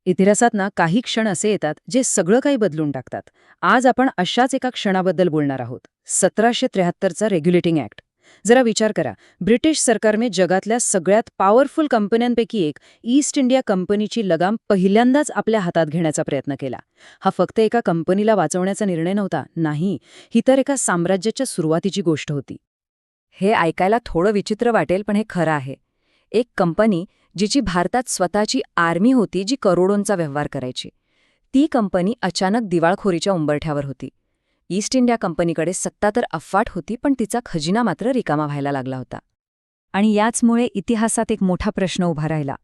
इतिहासात ना काही क्षण असे येतात जे सगळं काही बदलून टाकतात. आज आपण अशाच एका क्षणाबद्दल बोलणार आहोत. 1773चा रेग्युलेटिंग ऍक्ट. जरा विचार करा, ब्रिटिश सरकारने जगातल्या सगळ्यात पॉवरफुल कंपन्यांपैकी एक ईस्ट इंडिया कंपनीची लगाम पहिल्यांदाच आपल्या हातात घेण्याचा प्रयत्न केला. हा फक्त एका कंपनीला वाचवण्याचा निर्णय नव्हता, नाही, ही तर एका साम्राज्याच्या सुरुवातीची गोष्ट होती. हे ऐकायला थोडं विचित्र वाटेल, पण हे खरं आहे. एक कंपनी जिची भारतात स्वतःची आर्मी होती, जी करोडोंचा व्यवहार करायची. ती कंपनी अचानक दिवाळखोरीच्या उंबरठ्यावर होती. ईस्ट इंडिया कंपनीकडे सत्ता तर अफाट होती, पण तिचा खजिना मात्र रिकामा व्हायला लागला होता. आणि याचमुळे इतिहासात एक मोठा प्रश्न उभा राहिला.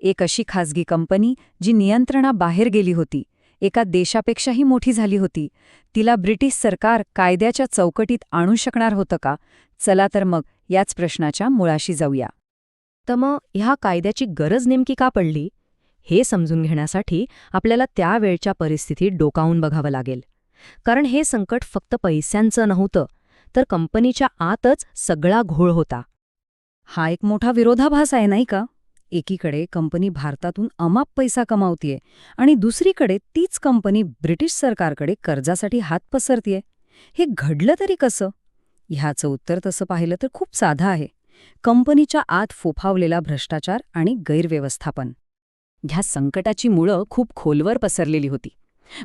एक अशी खाजगी कंपनी जी नियंत्रणाबाहेर गेली होती, एका देशापेक्षाही मोठी झाली होती, तिला ब्रिटिश सरकार कायद्याच्या चौकटीत आणू शकणार होतं का? चला तर मग याच प्रश्नाच्या मुळाशी जाऊया. तर मग ह्या कायद्याची गरज नेमकी का पडली? हे समजून घेण्यासाठी आपल्याला त्यावेळच्या परिस्थितीत डोकावून बघावं लागेल. कारण हे संकट फक्त पैशांचं नव्हतं, तर कंपनीच्या आतच सगळा घोळ होता. हा एक मोठा विरोधाभास आहे, नाही का? एकीकडे कंपनी भारतातून अमाप पैसा कमावतीये आणि दुसरीकडे तीच कंपनी ब्रिटिश सरकारकडे कर्जासाठी हात पसरतीये. हे घडलं तरी कसं? ह्याचं उत्तर तसं पाहिलं तर खूप साधं आहे. कंपनीच्या आत फोफावलेला भ्रष्टाचार आणि गैरव्यवस्थापन. ह्या संकटाची मुळं खूप खोलवर पसरलेली होती.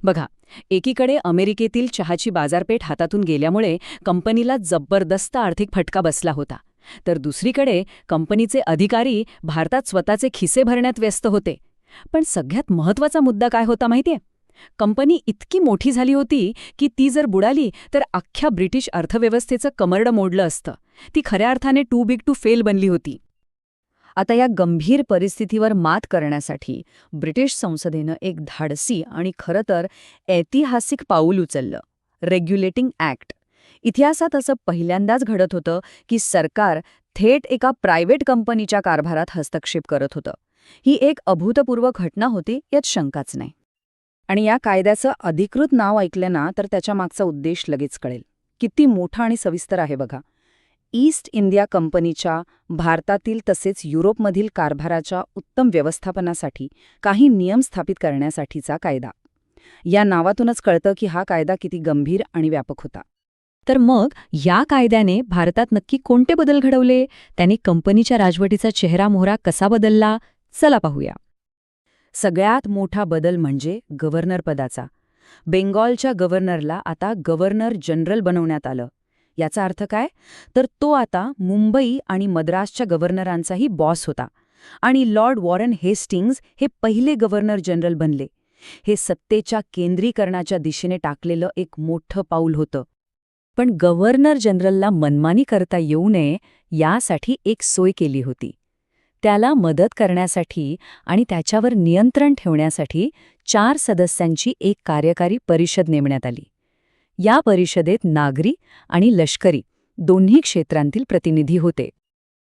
बघा, एकीकडे अमेरिकेतील चहाची बाजारपेठ हातातून गेल्यामुळे कंपनीला जबरदस्त आर्थिक फटका बसला होता. तर दुसरीकडे कंपनीचे अधिकारी भारतात स्वतःचे खिसे भरण्यात व्यस्त होते. पण सगळ्यात महत्त्वाचा मुद्दा काय होता माहितीये? कंपनी इतकी मोठी झाली होती की ती जर बुडाली तर अख्ख्या ब्रिटिश अर्थव्यवस्थेचं कमरडं मोडलं असतं. ती खऱ्या अर्थाने टू बिग टू फेल बनली होती. आता या गंभीर परिस्थितीवर मात करण्यासाठी ब्रिटिश संसदेनं एक धाडसी आणि खरं तर ऐतिहासिक पाऊल उचललं, रेग्युलेटिंग ॲक्ट. इतिहासात असं पहिल्यांदाच घडत होतं की सरकार थेट एका प्रायव्हेट कंपनीच्या कारभारात हस्तक्षेप करत होतं. ही एक अभूतपूर्व घटना होती, यात शंकाच नाही. आणि या कायद्याचं अधिकृत नाव ऐकलं ना तर त्याच्या मागचा उद्देश लगेच कळेल. किती मोठा आणि सविस्तर आहे बघा. ईस्ट इंडिया कंपनीच्या भारतातील तसेच युरोपमधील कारभाराच्या उत्तम व्यवस्थापनासाठी काही नियम स्थापित करण्यासाठीचा कायदा. या नावातूनच कळतं की हा कायदा किती गंभीर आणि व्यापक होता. तर मग या कायद्याने भारतात नक्की कोणते बदल घडवले? त्यांनी कंपनीच्या राजवटीचा चेहरामोहरा कसा बदलला? चला पाहूया. सगळ्यात मोठा बदल म्हणजे गव्हर्नर पदाचा. बेंगॉलच्या गव्हर्नरला आता गव्हर्नर जनरल बनवण्यात आलं. याचा अर्थ काय? तर तो आता मुंबई आणि मद्रासच्या गव्हर्नरांचाही बॉस होता. आणि लॉर्ड वॉरन हेस्टिंग्ज हे पहिले गव्हर्नर जनरल बनले. हे सत्तेच्या केंद्रीकरणाच्या दिशेने टाकलेलं एक मोठं पाऊल होतं. पण गव्हर्नर जनरलला मनमानी करता येऊ नये यासाठी एक सोय केली होती. त्याला मदत करण्यासाठी आणि त्याच्यावर नियंत्रण ठेवण्यासाठी 4 सदस्यांची एक कार्यकारी परिषद नेमण्यात आली. या परिषदेत नागरी आणि लष्करी दोन्ही क्षेत्रांतील प्रतिनिधी होते.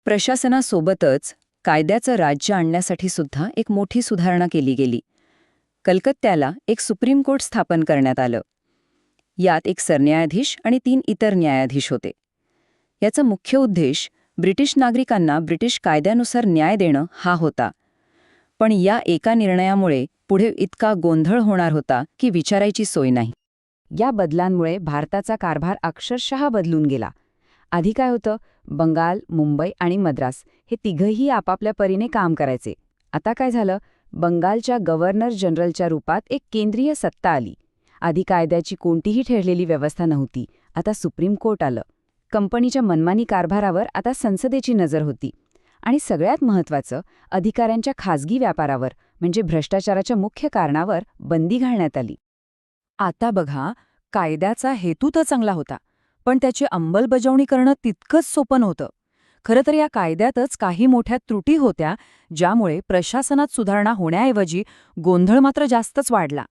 प्रशासनासोबतच कायद्याचं राज्य आणण्यासाठी सुद्धा एक मोठी सुधारणा केली गेली. कलकत्त्याला एक सुप्रीम कोर्ट स्थापन करण्यात आलं. यात एक सरन्यायाधीश आणि 3 इतर न्यायाधीश होते. याचा मुख्य उद्देश ब्रिटिश नागरिकांना ब्रिटिश कायद्यानुसार न्याय देणं हा होता. पण या एका निर्णयामुळे पुढे इतका गोंधळ होणार होता की विचारायची सोय नाही. या बदलांमुळे भारताचा कारभार अक्षरशः बदलून गेला. आधी काय होतं? बंगाल, मुंबई आणि मद्रास हे तिघंही आपापल्या परीने काम करायचे. आता काय झालं? बंगालच्या गव्हर्नर जनरलच्या रूपात एक केंद्रीय सत्ता आली. आधी कायद्याची कोणतीही ठरलेली व्यवस्था नव्हती. आता सुप्रीम कोर्ट आलं. कंपनीच्या मनमानी कारभारावर आता संसदेची नजर होती. आणि सगळ्यात महत्त्वाचं, अधिकाऱ्यांच्या खाजगी व्यापारावर म्हणजे भ्रष्टाचाराच्या मुख्य कारणावर बंदी घालण्यात आली. आता बघा, कायद्याचा हेतू तर चांगला होता, पण त्याची अंमलबजावणी करणं तितकंच सोपं नव्हतं. खरं तर या कायद्यातच काही मोठ्या त्रुटी होत्या, ज्यामुळे प्रशासनात सुधारणा होण्याऐवजी गोंधळ मात्र जास्तच वाढला.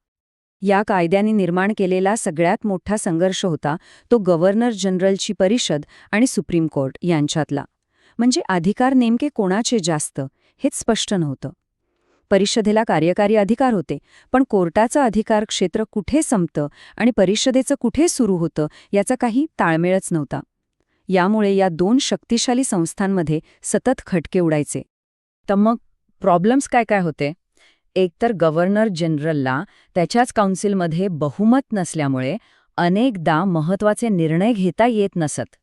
या कायद्याने निर्माण केलेला सगळ्यात मोठा संघर्ष होता तो गव्हर्नर जनरलची परिषद आणि सुप्रीम कोर्ट यांच्यातला. म्हणजे अधिकार नेमके कोणाचे जास्त हेच स्पष्ट नव्हतं. परिषदेला कार्यकारी अधिकार होते, पण कोर्टाचं अधिकार क्षेत्र कुठे संपतं आणि परिषदेचं कुठे सुरू होतं याचा काही ताळमेळच नव्हता. यामुळे या 2 शक्तिशाली संस्थांमध्ये सतत खटके उडायचे. तर मग प्रॉब्लेम्स काय काय होते? एकतर गव्हर्नर जनरलला त्याच्याच काउन्सिलमध्ये बहुमत नसल्यामुळे अनेकदा महत्वाचे निर्णय घेता येत नसत.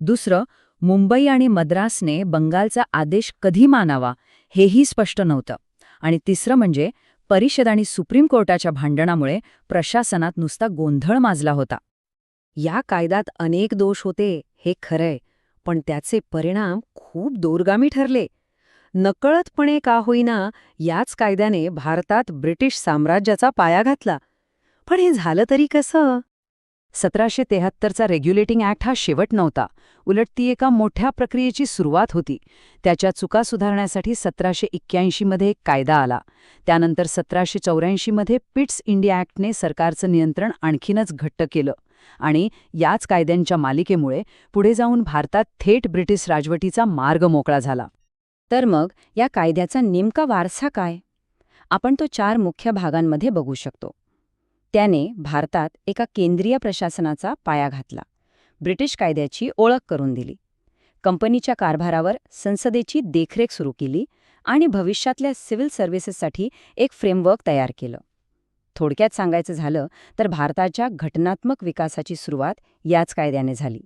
दुसरं, मुंबई आणि मद्रासने बंगालचा आदेश कधी मानावा हेही स्पष्ट नव्हतं. आणि तिसरं म्हणजे परिषद आणि सुप्रीम कोर्टाच्या भांडणामुळे प्रशासनात नुसता गोंधळ माजला होता. या कायद्यात अनेक दोष होते, हे खरंय, पण त्याचे परिणाम खूप दूरगामी ठरले. नकळतपणे का होईना, याच कायद्याने भारतात ब्रिटिश साम्राज्याचा पाया घातला. पण हे झालं तरी कसं? 1773चा रेग्युलेटिंग ॲक्ट हा शेवट नव्हता, उलट ती एका मोठ्या प्रक्रियेची सुरुवात होती. त्याच्या चुका सुधारण्यासाठी 1781मध्ये एक कायदा आला. त्यानंतर 1784मध्ये पिट्स इंडिया ॲक्टने सरकारचं नियंत्रण आणखीनच घट्ट केलं. आणि याच कायद्यांच्या मालिकेमुळे पुढे जाऊन भारतात थेट ब्रिटिश राजवटीचा मार्ग मोकळा झाला. तर मग या कायद्याचा नेमका वारसा काय? आपण तो 4 मुख्य भागांमध्ये बघू शकतो. त्याने भारतात एका केंद्रीय प्रशासनाचा पाया घातला, ब्रिटिश कायद्याची ओळख करून दिली, कंपनीच्या कारभारावर संसदेची देखरेख सुरू केली आणि भविष्यातल्या सिव्हिल सर्व्हिसेससाठी एक फ्रेमवर्क तयार केलं. थोडक्यात सांगायचं झालं तर भारताच्या घटनात्मक विकासाची सुरुवात याच कायद्याने झाली.